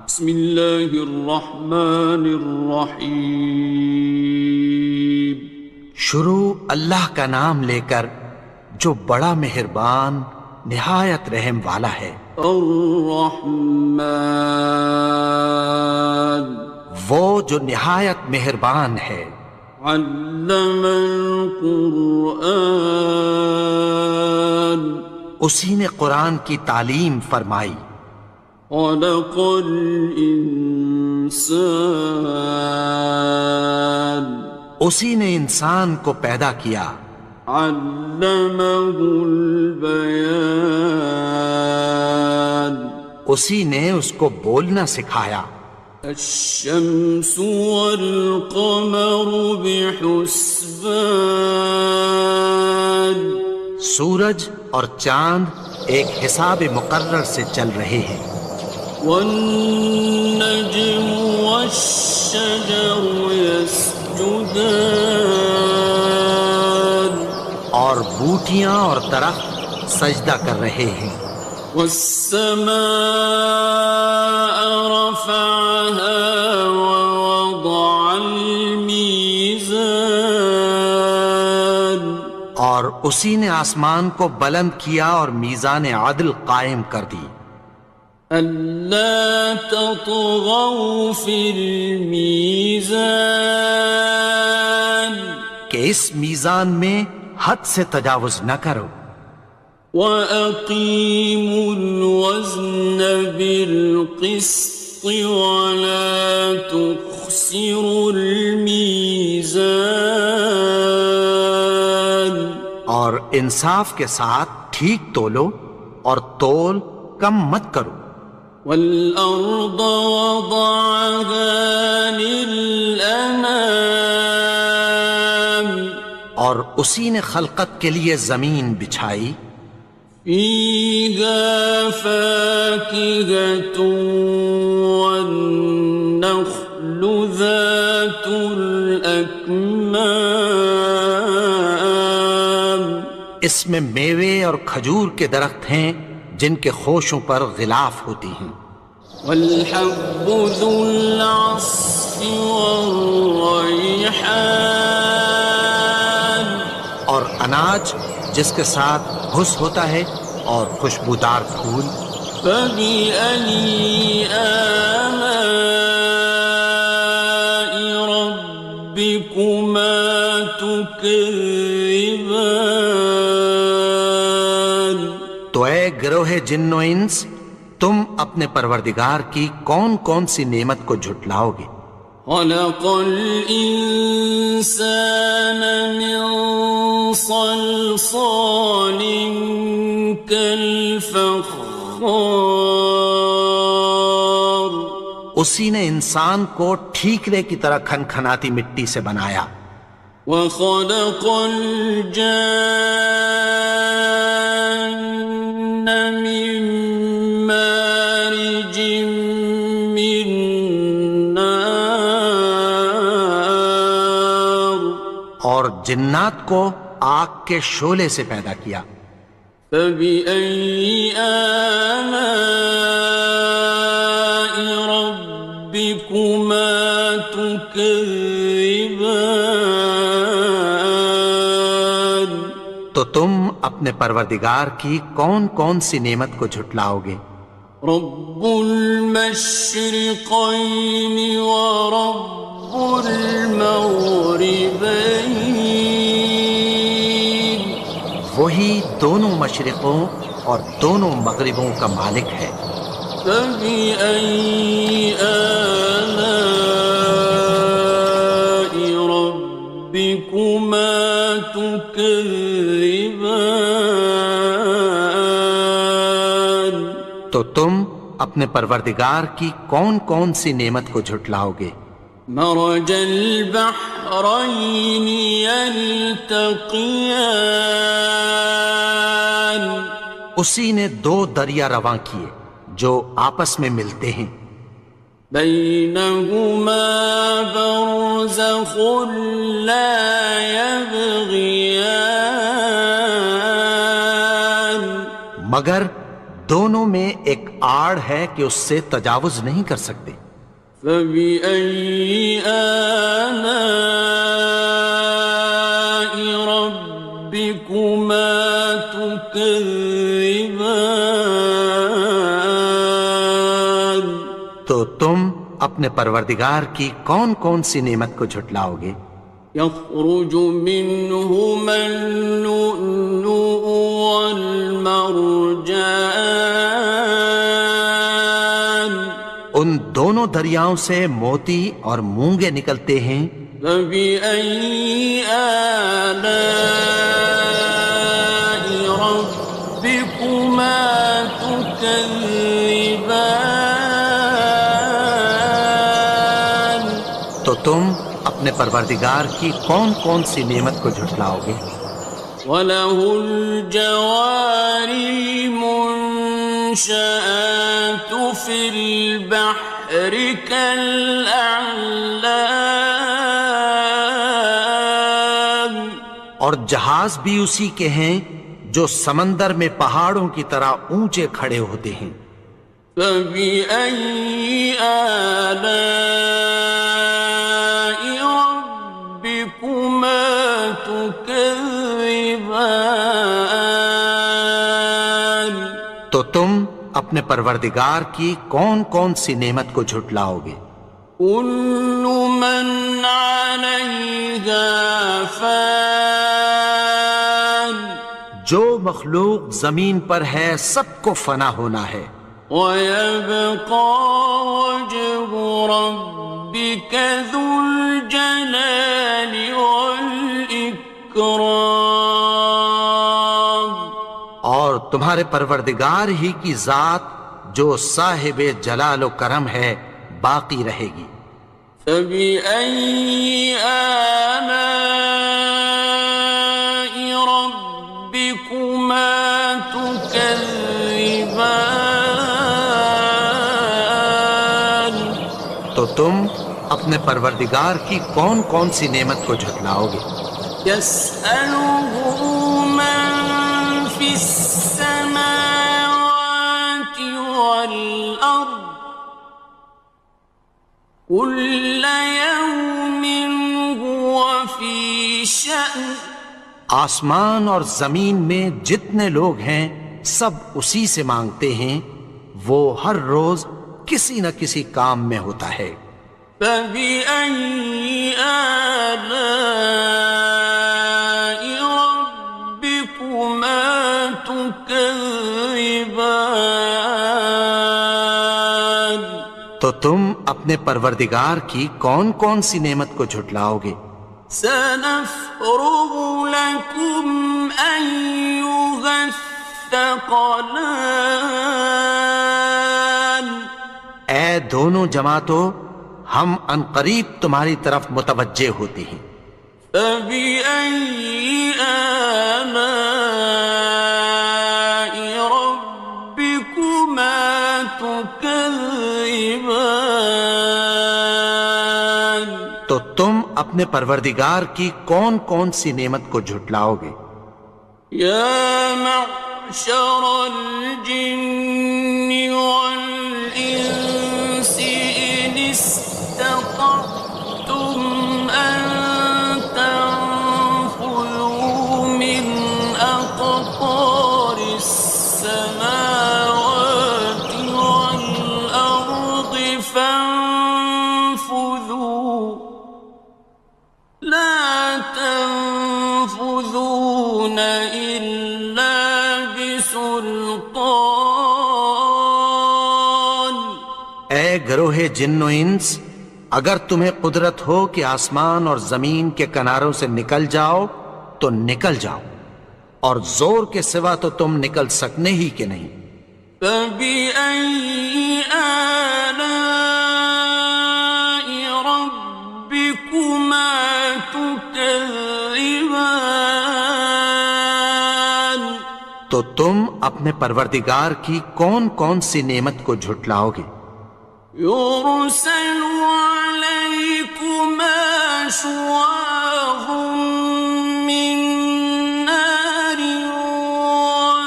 بسم اللہ الرحمن الرحیم۔ شروع اللہ کا نام لے کر جو بڑا مہربان نہایت رحم والا ہے۔ الرحمن، وہ جو نہایت مہربان ہے۔ علم القرآن، اسی نے قرآن کی تعلیم فرمائی۔ خلق الانسان، اسی نے انسان کو پیدا کیا۔ علمہ البیان، اسی نے اس کو بولنا سکھایا۔ الشمس والقمر بحسبان، سورج اور چاند ایک حساب مقرر سے چل رہے ہیں۔ والنجم والشجر يسجدان، اور بوٹیاں اور درخت سجدہ کر رہے ہیں۔ والسماء رفعها ووضع الميزان، اور اسی نے آسمان کو بلند کیا اور میزان عدل قائم کر دی۔ ألا تطغوا في الميزان، کہ اس میزان میں حد سے تجاوز نہ کرو۔ وَأَقِيمُوا الْوَزْنَ بِالْقِسْطِ وَلَا تُخْسِرُوا الْمِيزَانَ، اور انصاف کے ساتھ ٹھیک تولو اور تول کم مت کرو۔ وَالْأَرْضَ وَضَعَهَا لِلْأَنَامِ، اور اسی نے خلقت کے لیے زمین بچھائی۔ فِيهَا فَاكِهَةٌ وَالنَّخْلُ ذَاتُ الْأَكْمَامِ، اس میں میوے اور کھجور کے درخت ہیں جن کے خوشوں پر غلاف ہوتی ہیں۔ وَالْحَبُّ ذُو الْعَصْفِ وَالرَّيْحَانِ، اور اناج جس کے ساتھ بھس ہوتا ہے اور خوشبودار پھول۔ فَبِأَيِّ آلَاءِ رَبِّكُمَا تُكَذِّبَانِ، تو اے گروہ جن و انس، تم اپنے پروردگار کی کون کون سی نعمت کو جھٹلاؤ گے؟ خَلَقَ الْإِنسَانَ مِنْ صَلْصَالٍ كَالْفَخَّارِ، اسی نے انسان کو ٹھیکرے کی طرح کھنکھناتی مٹی سے بنایا۔ وَخَلَقَ الْجَانَّ مِن مَّارِجٍ مِّن نَّارٍ، اور جنات کو آگ کے شعلے سے پیدا کیا۔ فَبِأَيِّ آلَاءِ رَبِّكُمَا تُكَذِّبَانِ، تو تم اپنے پروردگار کی کون کون سی نعمت کو جھٹلاؤ گے؟ رب المشرقين ورب المغربين، وہی دونوں مشرقوں اور دونوں مغربوں کا مالک ہے۔ فبأي آلاء ربكما تكذبان، تو تم اپنے پروردگار کی کون کون سی نعمت کو جھٹلاؤ گے؟ مرج البحرين يلتقيان، اسی نے دو دریا رواں کیے جو آپس میں ملتے ہیں۔ بينهما برزخ لا يبغيان، مگر دونوں میں ایک آڑ ہے کہ اس سے تجاوز نہیں کر سکتے۔ فبأي آلاء ربكما تكذبان؟ تو تم اپنے پروردگار کی کون کون سی نعمت کو جھٹلاؤ گے؟ يخرج منهما اللؤلؤ والمرجان ان دونوں دریاؤں سے موتی اور مونگے نکلتے ہیں۔ فبأي آلاء ربكما تكذبان؟ تو تم اپنے پروردگار کی کون کون سی نعمت کو جھٹلاؤ گے؟ وَلَهُ الْجَوَارِ الْمُنشَآتُ فِي الْبَحْرِ كَالْأَعْلَامِ، اور جہاز بھی اسی کے ہیں جو سمندر میں پہاڑوں کی طرح اونچے کھڑے ہوتے ہیں۔ فَبِأَيِّ آلَاءِ رَبِّكُمَا تُكَذِّبَانِ؟ تو تم اپنے پروردگار کی کون کون سی نعمت کو جھٹلاؤ گے؟ كُلُّ مَنْ عَلَيْهَا فَانٍ، جو مخلوق زمین پر ہے سب کو فنا ہونا ہے۔ وَيَبْقَى وَجْهُ رَبِّكَ ذُو الْجَلَالِ وَالْإِكْرَامِ، اور تمہارے پروردگار ہی کی ذات جو صاحب جلال و کرم ہے باقی رہے گی۔ فَبِأَيِّ آلَاءِ رَبِّكُمَا تُكَذِّبَانِ؟ تو تم اپنے پروردگار کی کون کون سی نعمت کو جھٹلاؤ گے؟ يَسْأَلُهُ مَن فِي السَّمَاوَاتِ وَالْأَرْضِ كُلَّ يَوْمٍ هُوَ فِي شَأْنٍ، آسمان اور زمین میں جتنے لوگ ہیں سب اسی سے مانگتے ہیں، وہ ہر روز کسی نہ کسی کام میں ہوتا ہے۔ فَبِأَيِّ آلَاءِ رَبِّكُمَا تُكَذِّبَانِ؟ تو تم اپنے پروردگار کی کون کون سی نعمت کو جھٹلاؤ گے؟ سَنَفْرُغُ لَكُمْ أَيُّهَ الثَّقَلَانِ، اے دونوں جماعتوں، ہم عنقریب تمہاری طرف متوجہ ہوتے ہیں۔ فَبِأَيِّ آلَاءِ رَبِّكُمَا تُكَذِّبَانِ؟ تو تم اپنے پروردگار کی کون کون سی نعمت کو جھٹلاؤ گے؟ يَا مَعْشَرَ الْجِنِّ وَالْإِنسِ إِنِ اسْتَطَعْتُمْ أَن تَنفُذُوا مِنْ أَقْطَارِ السَّمَاوَاتِ وَالْأَرْضِ فَانفُذُوا لَا تَنفُذُونَ إِلَّا بِسُلْطَانٍ۔ اے گروہ جن و انس، اگر تمہیں قدرت ہو کہ آسمان اور زمین کے کناروں سے نکل جاؤ تو نکل جاؤ، اور زور کے سوا تو تم نکل سکنے ہی کہ نہیں۔ فَبِأَيِّ آلَاءِ رَبِّكُمَا تُكَذِّبَانِ؟ تو تم اپنے پروردگار کی کون کون سی نعمت کو جھٹلاؤ گے؟ يُرْسَلُ عَلَيْكُمَا شُوَاظٌ مِّن نَّارٍ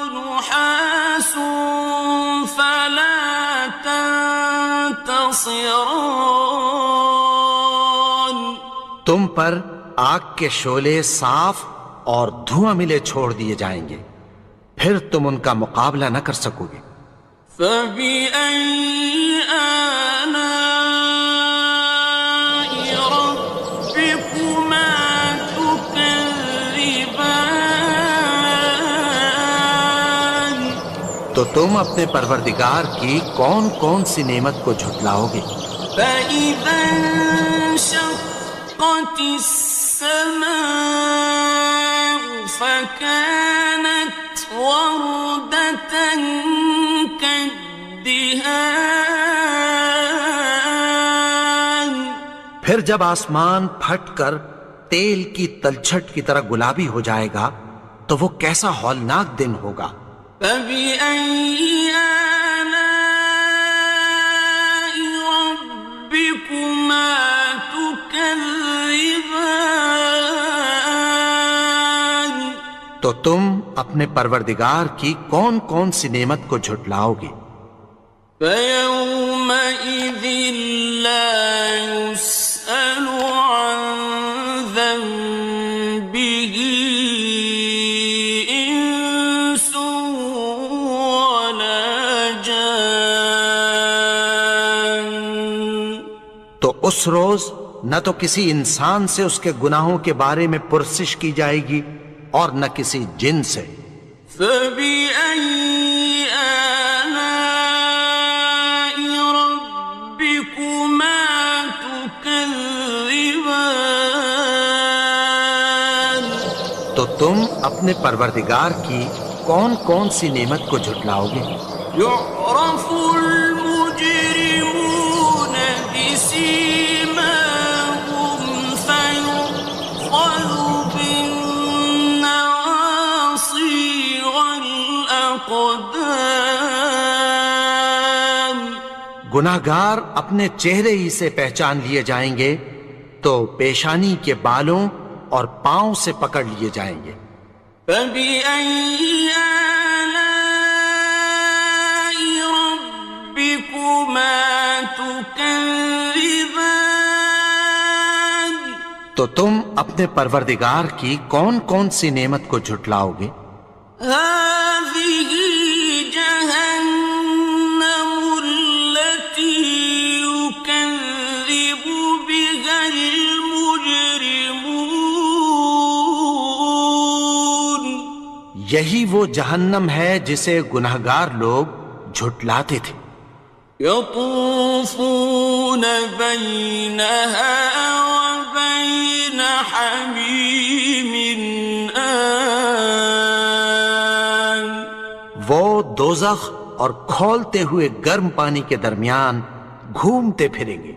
وَنُحَاسٌ خصران. تم پر آگ کے شعلے صاف اور دھواں ملے چھوڑ دیے جائیں گے، پھر تم ان کا مقابلہ نہ کر سکو گے۔ فبأي آلاء ربكما تكذبان. تو تم اپنے پروردگار کی کون کون سی نعمت کو جھٹلاؤ گے؟ فإذا انشقت السماء فكانت وردة كالدهان. پھر جب آسمان پھٹ کر تیل کی تلچھٹ کی طرح گلابی ہو جائے گا تو وہ کیسا ہولناک دن ہوگا۔ فبأي آلاء ربكما تكذبان. تو تم اپنے پروردگار کی کون کون سی نعمت کو جھٹلاؤ گے؟ فيومئذ لا يسأل عن ذنبه إنس ولا جان. تو اس روز نہ تو کسی انسان سے اس کے گناہوں کے بارے میں پرسش کی جائے گی اور نہ کسی جن سے۔ فبأي آلاء ربكما تكذبان. تو تم اپنے پروردگار کی کون کون سی نعمت کو جھٹلاؤ گے؟ يعرف المجرمون بسيماهم فيؤخذ بالنواصي والأقدام. گناہگار اپنے چہرے ہی سے پہچان لیے جائیں گے تو پیشانی کے بالوں اور پاؤں سے پکڑ لیے جائیں گے۔ فبأي آلاء ربكما تكذبان. تو تم اپنے پروردگار کی کون کون سی نعمت کو جھٹلاؤ گے؟ هذه جهنم التي يكذب بها المجرمون. یہی وہ جہنم ہے جسے گناہگار لوگ جھٹلاتے تھے۔ يطوفون بينها وبين حميم آن. وہ دوزخ اور کھولتے ہوئے گرم پانی کے درمیان گھومتے پھریں گے۔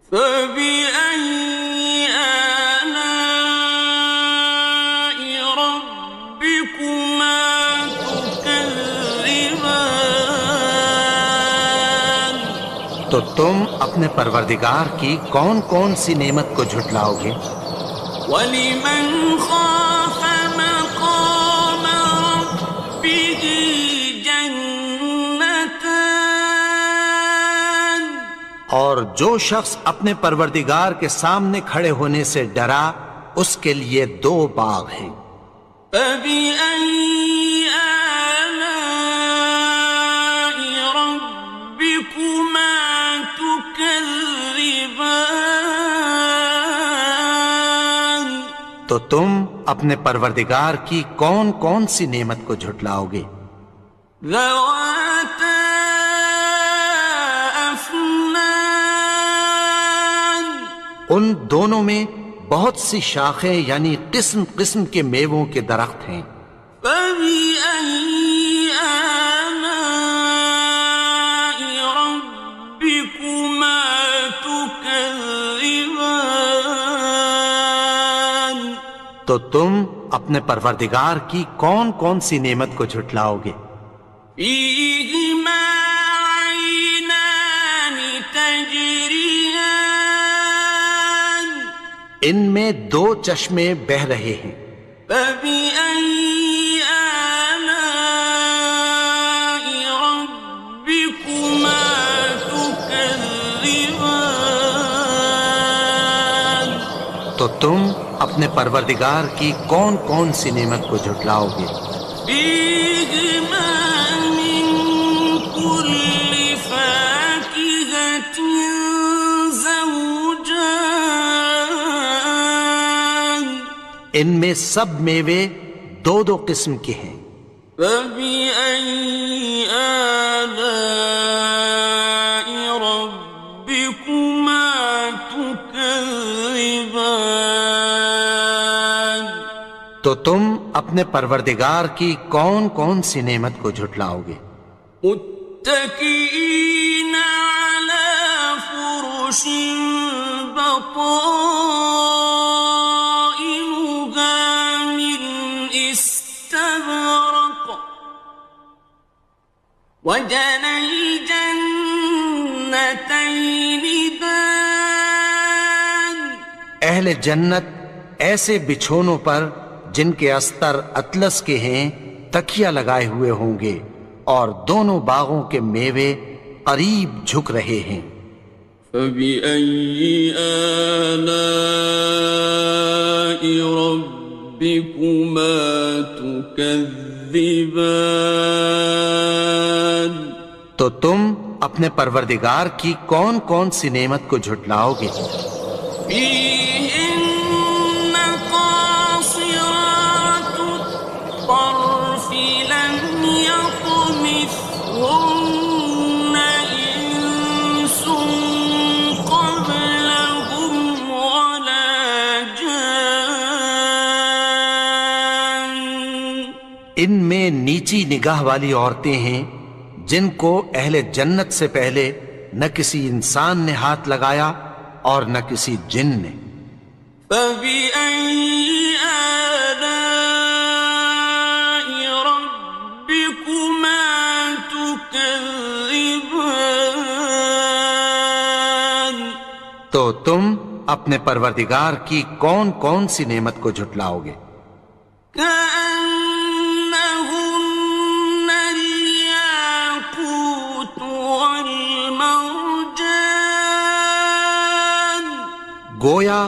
فبأي آلاء ربكما تكذبان. تو تم اپنے پروردگار کی کون کون سی نعمت کو جھٹلاؤ گے؟ وَلِمَنْ خَافَ مَقَامَ رَبِّهِ جَنَّتَانِ. اور جو شخص اپنے پروردگار کے سامنے کھڑے ہونے سے ڈرا اس کے لیے دو باغ ہیں۔ فبأي آلاء ربكما تكذبان. تو تم اپنے پروردگار کی کون کون سی نعمت کو جھٹلاؤ گے؟ ذواتا أفنان. ان دونوں میں بہت سی شاخیں یعنی قسم قسم کے میووں کے درخت ہیں۔ فبأي آلاء ربكما تكذبان. تو تم اپنے پروردگار کی کون کون سی نعمت کو جھٹلاؤ گے؟ فيهما عينان تجريان. ان میں دو چشمے بہہ رہے ہیں۔ فبأي آلاء ربكما تكذبان. تو تم اپنے پروردگار کی کون کون سی نعمت کو جھٹلاؤ گے؟ فيهما من كل فاكهة زوجان ان میں سب میوے دو دو قسم کے ہیں۔ فبأي آلاء ربكما تكذبان تو تم اپنے پروردگار کی کون کون سی نعمت کو جھٹلاؤ گے؟ متكئين على فرش بطائنها من استبرق وجنى الجنتين دان اہل جنت ایسے بچھونوں پر جن کے استر اطلس کے ہیں تکیہ لگائے ہوئے ہوں گے، اور دونوں باغوں کے میوے قریب جھک رہے ہیں۔ فبأي آلاء ربكما تكذبان تو تم اپنے پروردگار کی کون کون سی نعمت کو جھٹلاؤ گے؟ فيهن قاصرات الطرف لم يطمثهن إنس قبلهم ولا جان ان میں نیچی نگاہ والی عورتیں ہیں جن کو اہل جنت سے پہلے نہ کسی انسان نے ہاتھ لگایا اور نہ کسی جن نے۔ فبأي آلاء ربكما تكذبان تو تم اپنے پروردگار کی کون کون سی نعمت کو جھٹلاؤ گے؟ كأنهن الياقوت والمرجان گویا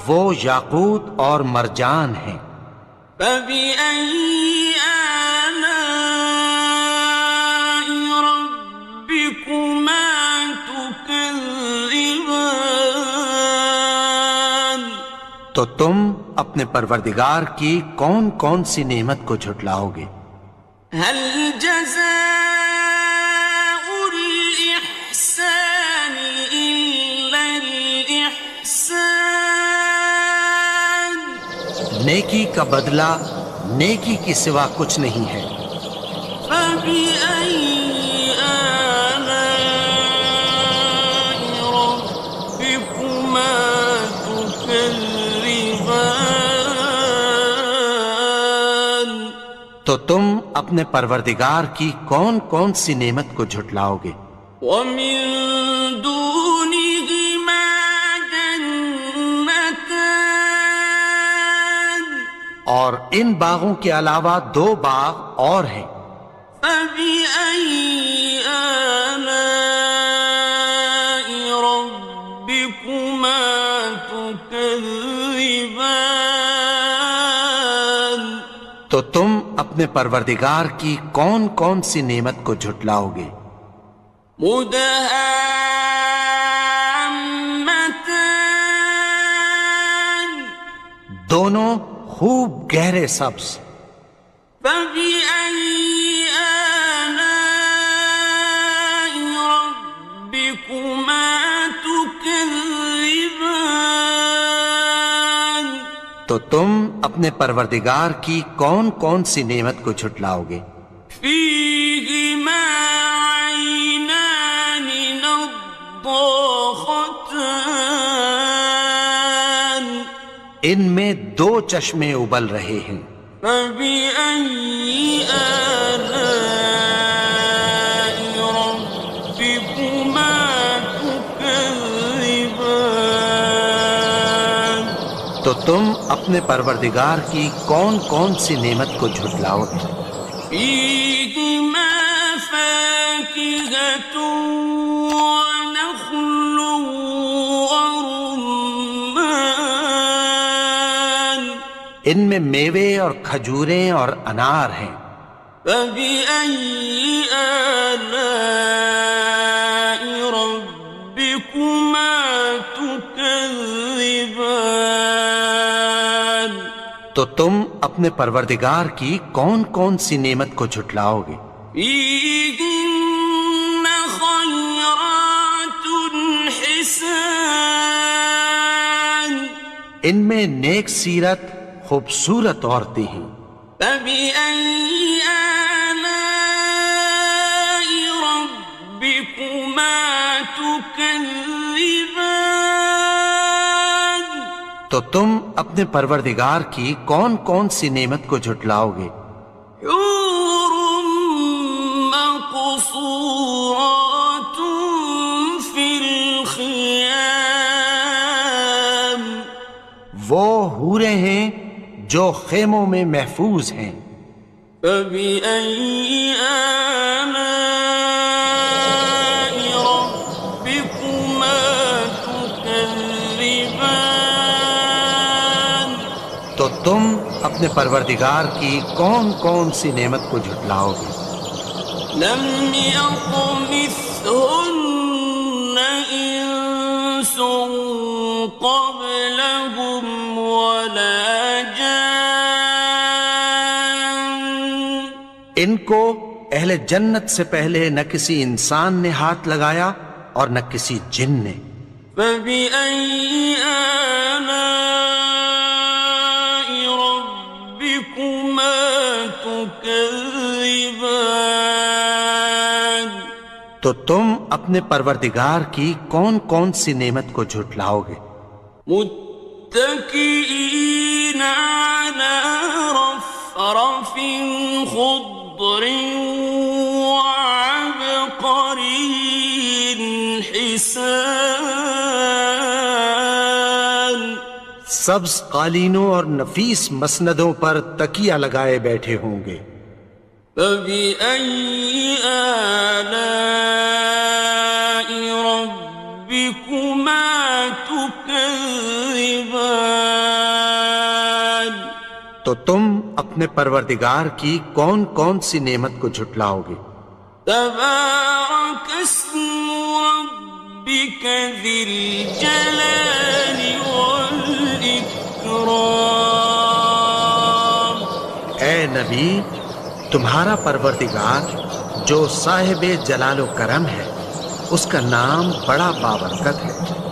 وہ یاقوت اور مرجان ہیں۔ فبأي آلاء ربكما تكذبان تو تم اپنے پروردگار کی کون کون سی نعمت کو جھٹلاؤ گے؟ هل جزاء الإحسان إلا الإحسان نیکی کا بدلہ نیکی کی سوا کچھ نہیں ہے۔ فبأي آلاء ربكما تكذبان تو تم اپنے پروردگار کی کون کون سی نعمت کو جھٹلاؤ گے؟ ومن دونهما جنتان اور ان باغوں کے علاوہ دو باغ اور ہیں۔ فبأي آلاء ربكما تكذبان تو تم اپنے پروردگار کی کون کون سی نعمت کو جھٹلاؤ گے؟ مدهامتان دونوں خوب گہرے سبز۔ فبأي آلاء ربكما تكذبان تو تم اپنے پروردگار کی کون کون سی نعمت کو جھٹلاؤ گے؟ فيهما عينان نضاختان ان میں دو چشمے ابل رہے ہیں۔ فبأي آلاء ربكما تكذبان تو تم اپنے پروردگار کی کون کون سی نعمت کو جھٹلاؤ گے؟ فيهما فاكهة ونخل ورمان ان میں میوے اور کھجوریں اور انار ہیں۔ فبأي آلاء ربكما تكذبان؟ تو تم اپنے پروردگار کی کون کون سی نعمت کو جھٹلاؤ گے؟ فيهن خيرات حسان، ان میں نیک سیرت خوبصورت عورتیں ہیں۔ فبأي آلاء ربكما تكذبان؟ تو تم اپنے پروردگار کی کون کون سی نعمت کو جھٹلاؤ گے؟ حور مقصورات في الخيام، وہ حوریں ہیں جو خیموں میں محفوظ ہیں۔ فبأي آلاء ربكما تكذبان؟ تو تم اپنے پروردگار کی کون کون سی نعمت کو جھٹلاؤ گے؟ لم يطمثهن إنس قبلهم ولا جان، ان کو اہل جنت سے پہلے نہ کسی انسان نے ہاتھ لگایا اور نہ کسی جن نے۔ فبأي آلاء ربكما تكذبان؟ تو تم اپنے پروردگار کی کون کون سی نعمت کو جھٹلاؤ گے؟ متكئين على رفرف خضر وعبقري حسان، سبز قالینوں اور نفیس مسندوں پر تکیہ لگائے بیٹھے ہوں گے۔ فبأي آلاء ربكما تكذبان؟ تو تم اپنے پروردگار کی کون کون سی نعمت کو جھٹلاؤ گے؟ تبارك اسم ربك ذي الجلال والإكرام۔ اے نبی، تمہارا پروردگار جو صاحب جلال و کرم ہے، اس کا نام بڑا بابرکت ہے۔